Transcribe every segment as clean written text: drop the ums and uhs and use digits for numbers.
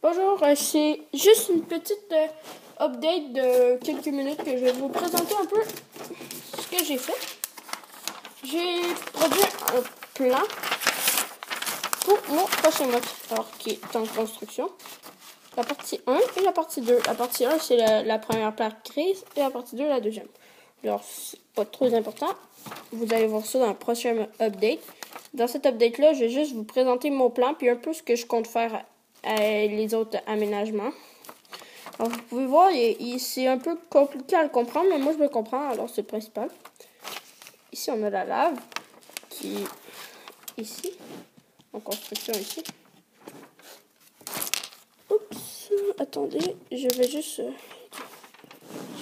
Bonjour, c'est juste une petite update de quelques minutes que je vais vous présenter un peu ce que j'ai fait. J'ai produit un plan pour mon prochain mock, alors qui est en construction. La partie 1 et la partie 2. La partie 1, c'est la première plaque grise et la partie 2, la deuxième. Alors, c'est pas trop important. Vous allez voir ça dans le prochain update. Dans cet update-là, je vais juste vous présenter mon plan puis un peu ce que je compte faire les autres aménagements. Alors, vous pouvez voir, c'est un peu compliqué à le comprendre, mais moi, je le comprends, alors c'est le principal. Ici, on a la lave qui est ici, en construction ici. Oups, attendez, je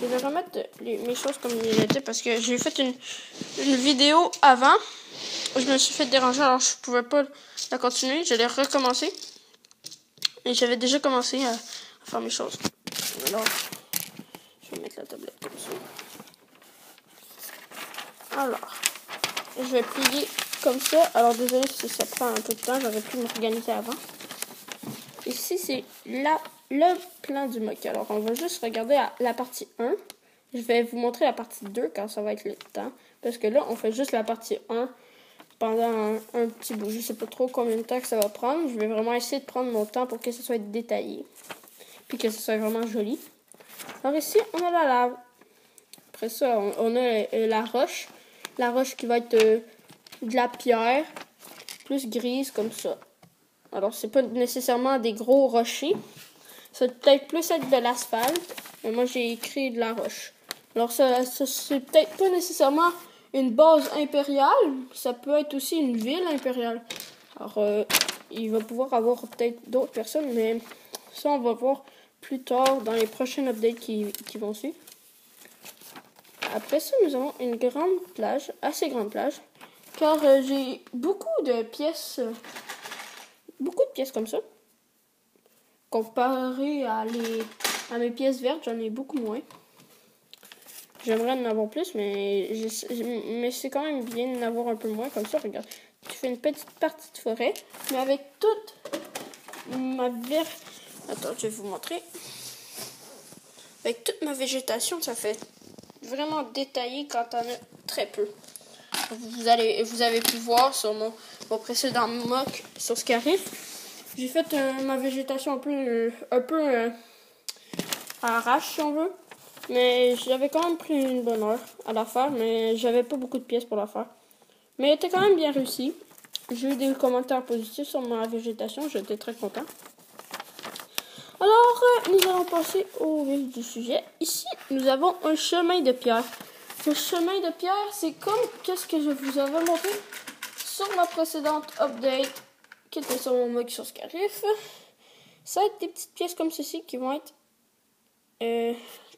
vais remettre mes choses comme il était parce que j'ai fait une vidéo avant. Je me suis fait déranger, alors je pouvais pas la continuer. Je l'ai recommencé. Et j'avais déjà commencé à faire mes choses. Alors, je vais mettre la tablette comme ça. Alors, je vais plier comme ça. Alors, désolé si ça prend un peu de temps. J'aurais pu m'organiser avant. Ici, c'est le plan du mock. Alors, on va juste regarder la partie 1. Je vais vous montrer la partie 2 quand ça va être le temps. Parce que là, on fait juste la partie 1 pendant un petit bout. Je sais pas trop combien de temps que ça va prendre. Je vais vraiment essayer de prendre mon temps pour que ce soit détaillé. Puis que ce soit vraiment joli. Alors ici, on a la lave. Après ça, on a la roche. La roche qui va être de la pierre, plus grise comme ça. Alors, c'est pas nécessairement des gros rochers. Ça va peut-être plus être de l'asphalte. Mais moi, j'ai écrit de la roche. Alors, ça c'est peut-être pas nécessairement une base impériale. Ça peut être aussi une ville impériale. Alors, il va pouvoir avoir peut-être d'autres personnes. Mais ça, on va voir plus tard dans les prochaines updates qui vont suivre. Après ça, nous avons une grande plage, assez grande plage, car j'ai beaucoup de pièces comme ça. Comparé à mes pièces vertes, j'en ai beaucoup moins. J'aimerais en avoir plus, mais c'est quand même bien d'en avoir un peu moins. Comme ça, regarde, tu fais une petite partie de forêt, mais avec toute ma Attends, je vais vous montrer. Avec toute ma végétation, ça fait vraiment détaillé quand on a très peu. Vous avez pu voir sur mon précédent mock sur ce qui arrive. J'ai fait ma végétation un peu à l'arrache, si on veut. Mais j'avais quand même pris une bonne heure à la faire, mais j'avais pas beaucoup de pièces pour la faire. Mais elle était quand même bien réussi. J'ai eu des commentaires positifs sur ma végétation, j'étais très content. Alors, nous allons passer au vif du sujet. Ici, nous avons un chemin de pierre. Le chemin de pierre, c'est comme qu'est-ce que je vous avais montré sur ma précédente update, qui était sur mon mock sur Scarif. Ça va être des petites pièces comme ceci qui vont être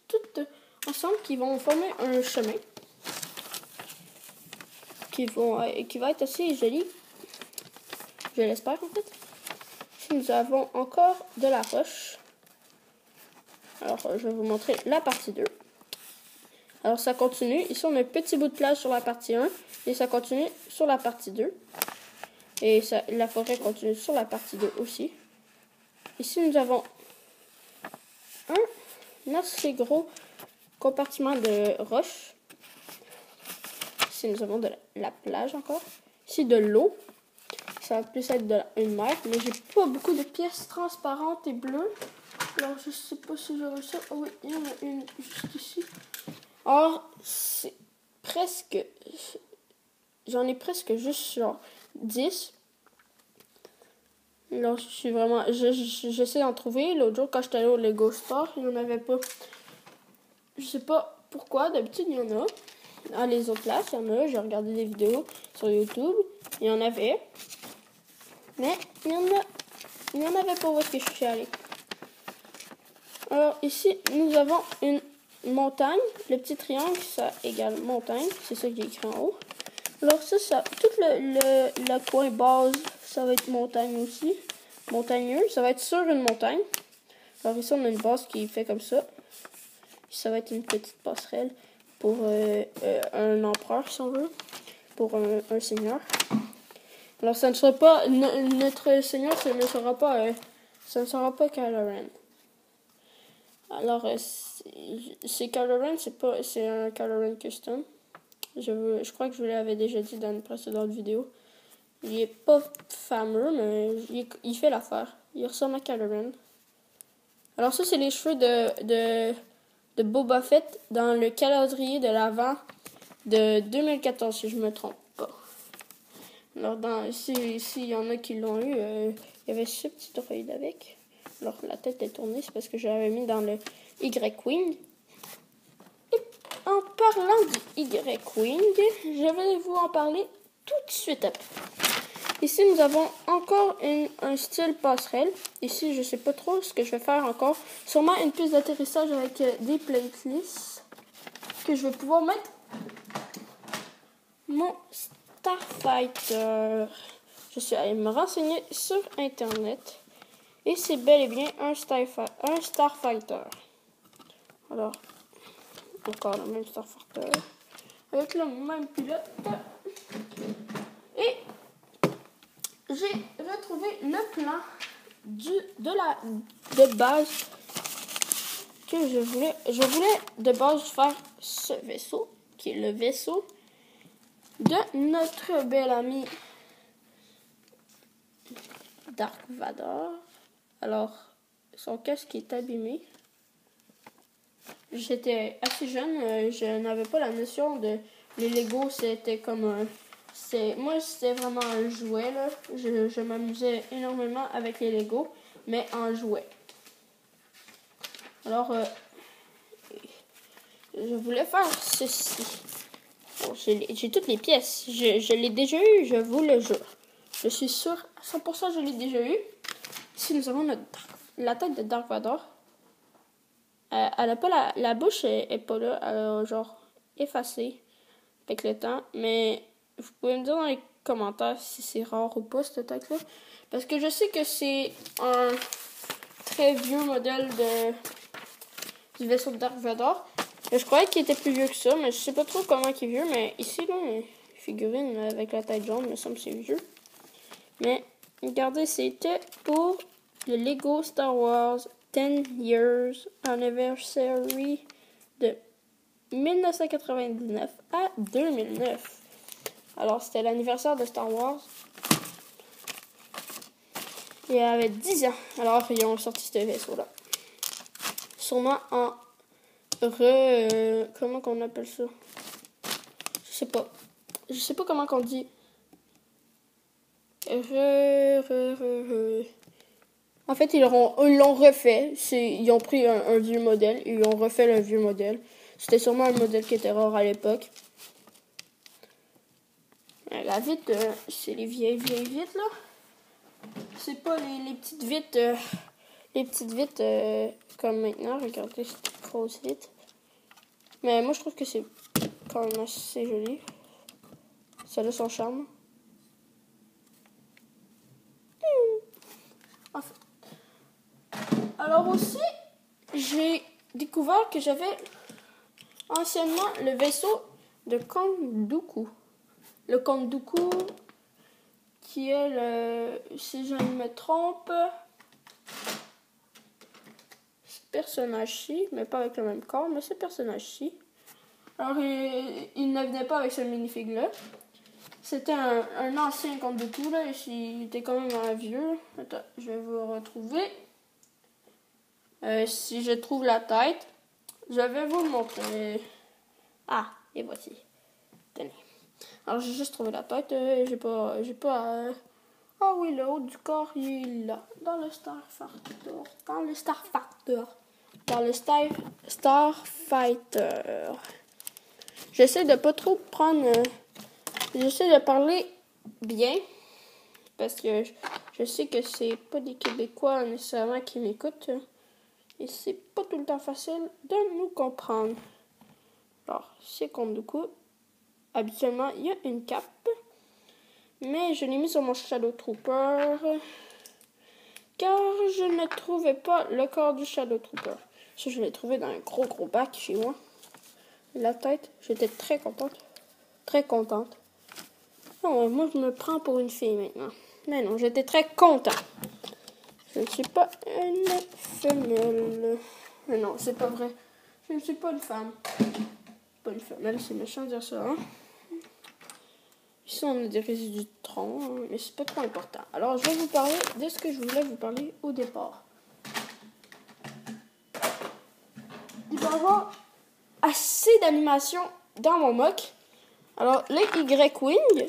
toutes ensemble, qui vont former un chemin qui va être assez joli. Je l'espère en fait. Ici, nous avons encore de la roche. Alors, je vais vous montrer la partie 2. Alors, ça continue. Ici, on a un petit bout de plage sur la partie 1. Et ça continue sur la partie 2. Et la forêt continue sur la partie 2 aussi. Ici, nous avons un assez gros compartiment de roches. Ici, nous avons de la plage encore. Ici, de l'eau. Ça va plus être de une mer. Mais j'ai pas beaucoup de pièces transparentes et bleues. Alors, je sais pas si j'aurai ça. Oh oui, il y en a une juste ici. Or, c'est presque... J'en ai presque juste genre 10. Alors, je suis vraiment... J'essaie d'en trouver. L'autre jour, quand j'étais allé au Lego Store, il n'y en avait pas. Je sais pas pourquoi. D'habitude, il y en a. Dans les autres places, il y en a. J'ai regardé des vidéos sur YouTube. Il y en avait. Mais il y en avait pas où est-ce que je suis allée. Alors, ici, nous avons une montagne. Le petit triangle, ça égale montagne. C'est ça que j'ai écrit en haut. Alors, tout le coin base, ça va être montagne aussi. Montagneux. Ça va être sur une montagne. Alors, ici, on a une base qui fait comme ça. Ça va être une petite passerelle pour un empereur, si on veut. Pour un seigneur. Alors, ça ne sera pas... Notre seigneur, ça ne sera pas ça ne sera pas Kylo Ren. Alors, c'est Kylo Ren, c'est un Kylo Ren custom. Je crois que je vous l'avais déjà dit dans une précédente vidéo. Il est pas fameux, mais il fait l'affaire. Il ressemble à Kylo Ren. Alors ça, c'est les cheveux de Boba Fett dans le calendrier de l'Avent de 2014, si je me trompe pas. Alors, s'il y en a qui l'ont eu, il y avait ce petit droïde avec. Alors, la tête est tournée, c'est parce que je l'avais mis dans le Y-Wing. Et en parlant du Y-Wing, je vais vous en parler tout de suite après. Ici, nous avons encore un style passerelle. Ici, je sais pas trop ce que je vais faire encore. Sûrement une piste d'atterrissage avec des playlists que je vais pouvoir mettre mon Starfighter. Je suis allée me renseigner sur Internet et c'est bel et bien un Starfighter. Alors, encore le même Starfighter avec le même pilote. Et j'ai retrouvé le plan de base que je voulais. Je voulais de base faire ce vaisseau, qui est le vaisseau de notre bel ami Dark Vador. Alors, son casque est abîmé. J'étais assez jeune, je n'avais pas la notion de les Lego, c'était comme un... Moi, c'était vraiment un jouet, là. Je m'amusais énormément avec les Lego, mais en jouet. Alors, je voulais faire ceci. Bon, j'ai toutes les pièces. Je l'ai déjà eu, je vous le jure. Je suis sûre, à 100% je l'ai déjà eu. Ici, nous avons la tête de Dark Vador. Elle a pas la bouche est pas là. Elle a genre effacé avec le temps. Mais vous pouvez me dire dans les commentaires si c'est rare ou pas cette tête-là. Parce que je sais que c'est un très vieux modèle du vaisseau de Dark Vador. Et je croyais qu'il était plus vieux que ça, mais je sais pas trop comment il est vieux. Mais ici, là, une figurine avec la tête jaune, il me semble que c'est vieux. Mais regardez, c'était pour le Lego Star Wars 10 Years Anniversary de 1999 à 2009. Alors, c'était l'anniversaire de Star Wars. Il avait 10 ans. Alors, ils ont sorti ce vaisseau-là. Sûrement en comment qu'on appelle ça? Je sais pas. Je sais pas comment qu'on dit. En fait, ils l'ont refait. Ils ont pris un vieux modèle et ils ont refait le vieux modèle. C'était sûrement un modèle qui était rare à l'époque. La vitre, c'est les vieilles vitres, là. C'est pas les petites vitres... comme maintenant. Regardez cette grosse vitre. Mais moi, je trouve que c'est quand même assez joli. Ça a son charme. En fait. Alors aussi, j'ai découvert que j'avais anciennement le vaisseau de Count Dooku. Le Count Dooku, qui est le, si je ne me trompe, ce personnage-ci, mais pas avec le même corps, mais ce personnage-ci. Alors, il ne venait pas avec ce minifig-là. C'était un ancien Count Dooku, là, et il était quand même un vieux. Attends, je vais vous retrouver. Si je trouve la tête, je vais vous le montrer. Ah, et voici. Tenez. Alors, j'ai juste trouvé la tête. J'ai pas. Ah oui, le haut du corps, il est là. Dans le Starfighter. Dans le Starfighter. J'essaie de pas trop prendre. J'essaie de parler bien. Parce que je sais que c'est pas des Québécois nécessairement qui m'écoutent. Et c'est pas tout le temps facile de nous comprendre. Alors, c'est Count Dooku. Habituellement, il y a une cape. Mais je l'ai mis sur mon Shadow Trooper. Car je ne trouvais pas le corps du Shadow Trooper. Ça, je l'ai trouvé dans un gros bac chez moi. La tête, j'étais très contente. Très contente. Non, moi, je me prends pour une fille maintenant. Mais non, j'étais très contente. Je ne suis pas une femelle. Mais non, c'est pas vrai. Je ne suis pas une femme. Pas une femelle, c'est méchant de dire ça. Hein? Ici, on a des résidus de tronc, hein, mais c'est pas trop important. Alors, je vais vous parler de ce que je voulais vous parler au départ. Il va y avoir assez d'animation dans mon mock. Alors, le Y-Wing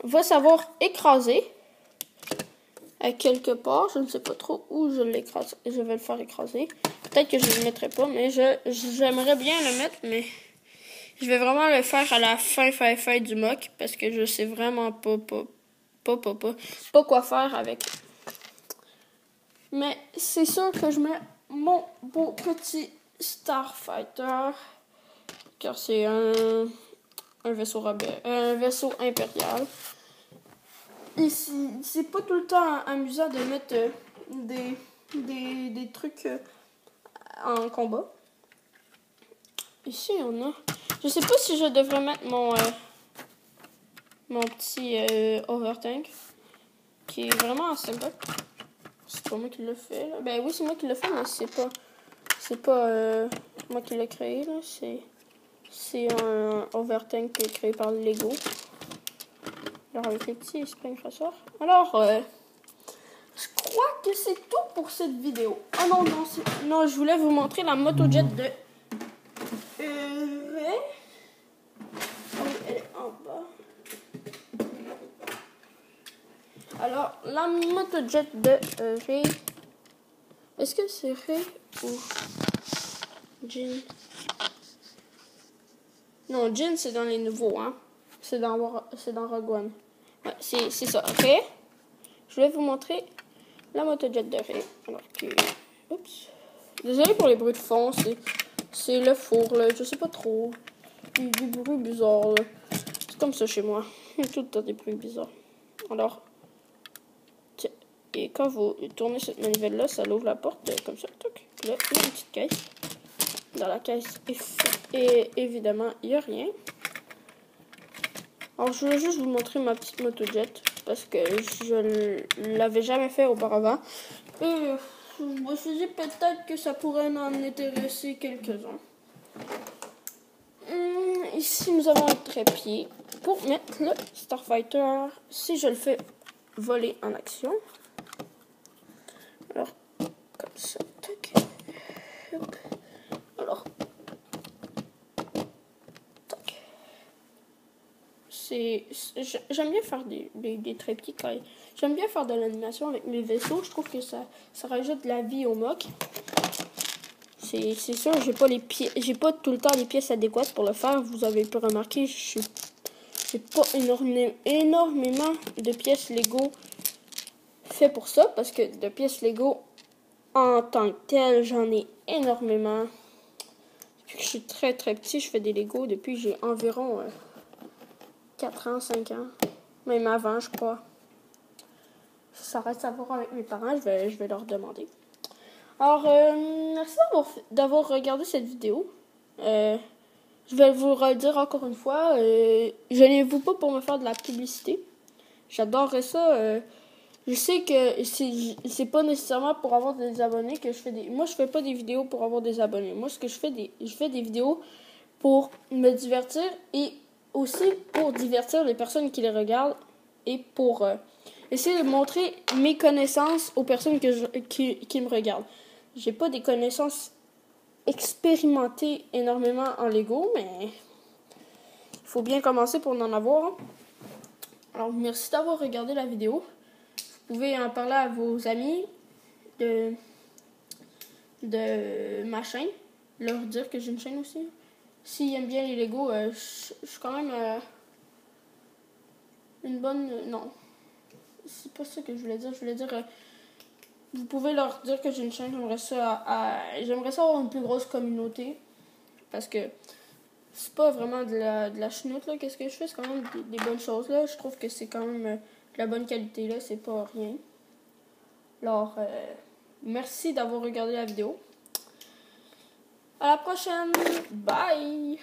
va savoir écraser à quelque part. Je ne sais pas trop où je l'écrase. Je vais le faire écraser. Peut-être que je ne le mettrai pas, mais j'aimerais bien le mettre, mais je vais vraiment le faire à la fin du mock parce que je sais vraiment pas quoi faire avec. Mais c'est sûr que je mets mon beau petit Starfighter, car c'est un vaisseau impérial. Et c'est pas tout le temps amusant de mettre des trucs en combat. Ici, on a... Je sais pas si je devrais mettre mon petit overtank, qui est vraiment assez sympa. C'est pas moi qui l'ai fait, là. Ben oui, c'est moi qui l'ai fait, mais c'est pas moi qui l'ai créé, là. C'est un overtank créé par Lego. Alors, avec les petits spring ressort. Alors, je crois que c'est tout pour cette vidéo. Ah non, je voulais vous montrer la motojet de Ray. Oh, elle est en bas. Alors, la motojet de Ray. Est-ce que c'est Ray ou Jin? Non, Jin, c'est dans les nouveaux, hein. C'est dans Rogue One. Ouais, c'est ça, ok? Je vais vous montrer la motojet de Ray. Alors que... Oups. Désolé pour les bruits de fond, c'est le four, là. Je sais pas trop. Des bruits bizarres, là. C'est comme ça chez moi. Il y a tout le temps des bruits bizarres. Alors, tiens. Et quand vous tournez cette manivelle-là, ça l'ouvre la porte comme ça. Toc. Là, il y a une petite caisse. Dans la caisse, et évidemment, il n'y a rien. Alors, je voulais juste vous montrer ma petite motojet parce que je ne l'avais jamais fait auparavant. Et je me suis dit peut-être que ça pourrait en intéresser quelques-uns. Ici, nous avons un trépied pour mettre le Starfighter si je le fais voler en action. Alors, comme ça. Tac. Hop. Alors, tac. J'aime bien faire des trépieds quand j'aime bien faire de l'animation avec mes vaisseaux. Je trouve que ça rajoute de la vie au mock. C'est sûr, j'ai pas tout le temps les pièces adéquates pour le faire. Vous avez pu remarquer, j'ai pas énormément de pièces Lego fait pour ça, parce que de pièces Lego en tant que telles, j'en ai énormément. Depuis que je suis très petit, je fais des Lego depuis j'ai environ 4 ans, 5 ans, même avant, je crois. Ça reste à voir avec mes parents, je vais leur demander. Alors, merci d'avoir regardé cette vidéo. Je vais vous redire encore une fois, gênez-vous pas pour me faire de la publicité. J'adorerais ça. Je sais que c'est pas nécessairement pour avoir des abonnés que je fais des... Moi, je fais pas des vidéos pour avoir des abonnés. Moi, ce que je fais des vidéos pour me divertir et aussi pour divertir les personnes qui les regardent et pour essayer de montrer mes connaissances aux personnes qui me regardent. J'ai pas des connaissances expérimentées énormément en Lego, mais il faut bien commencer pour en avoir. Alors, merci d'avoir regardé la vidéo. Vous pouvez en parler à vos amis de ma chaîne. Leur dire que j'ai une chaîne aussi. S'ils aiment bien les Lego, je suis quand même une bonne... non, c'est pas ça que je voulais dire. Je voulais dire... vous pouvez leur dire que j'ai une chaîne. J'aimerais ça avoir une plus grosse communauté. Parce que c'est pas vraiment de la chenoute, là. Qu'est-ce que je fais? C'est quand même des bonnes choses, là. Je trouve que c'est quand même de la bonne qualité, là. C'est pas rien. Alors, merci d'avoir regardé la vidéo. À la prochaine. Bye!